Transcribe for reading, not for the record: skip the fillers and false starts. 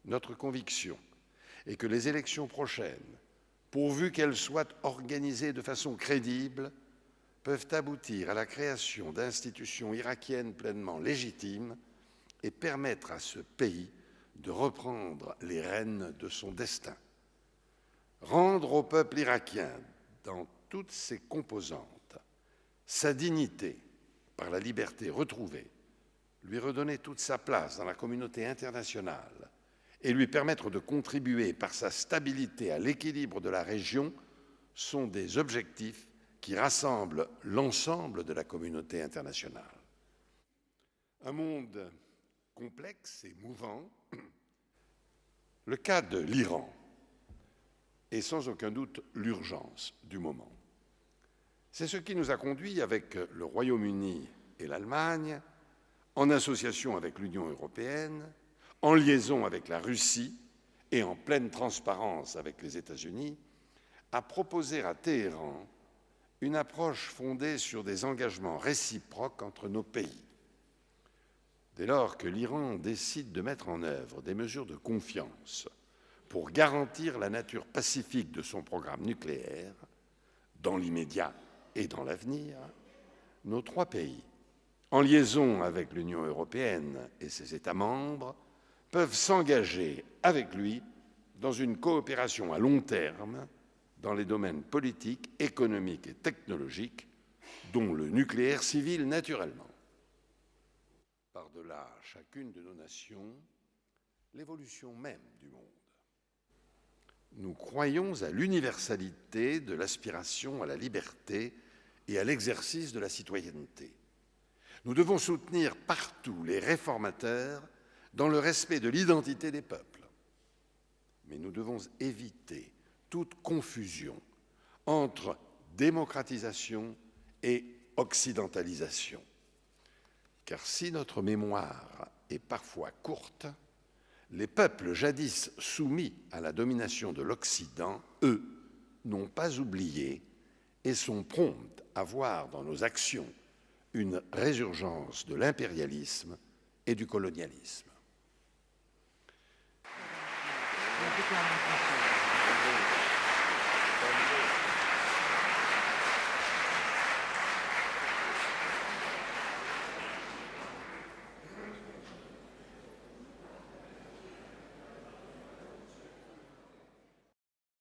Notre conviction est que les élections prochaines, pourvu qu'elles soient organisées de façon crédible, peuvent aboutir à la création d'institutions irakiennes pleinement légitimes et permettre à ce pays de reprendre les rênes de son destin. Rendre au peuple irakien, dans toutes ses composantes, sa dignité par la liberté retrouvée, lui redonner toute sa place dans la communauté internationale et lui permettre de contribuer par sa stabilité à l'équilibre de la région sont des objectifs qui rassemblent l'ensemble de la communauté internationale. Un monde complexe et mouvant, le cas de l'Iran est sans aucun doute l'urgence du moment. C'est ce qui nous a conduit avec le Royaume-Uni et l'Allemagne, en association avec l'Union européenne, en liaison avec la Russie et en pleine transparence avec les États-Unis, à proposer à Téhéran une approche fondée sur des engagements réciproques entre nos pays. Dès lors que l'Iran décide de mettre en œuvre des mesures de confiance pour garantir la nature pacifique de son programme nucléaire, dans l'immédiat et dans l'avenir, nos trois pays, en liaison avec l'Union européenne et ses États membres, peuvent s'engager avec lui dans une coopération à long terme dans les domaines politiques, économiques et technologiques, dont le nucléaire civil naturellement. Par-delà chacune de nos nations, l'évolution même du monde. Nous croyons à l'universalité de l'aspiration à la liberté et à l'exercice de la citoyenneté. Nous devons soutenir partout les réformateurs dans le respect de l'identité des peuples. Mais nous devons éviter toute confusion entre démocratisation et occidentalisation. Car si notre mémoire est parfois courte, les peuples jadis soumis à la domination de l'Occident, eux, n'ont pas oublié et sont prompts à voir dans nos actions une résurgence de l'impérialisme et du colonialisme.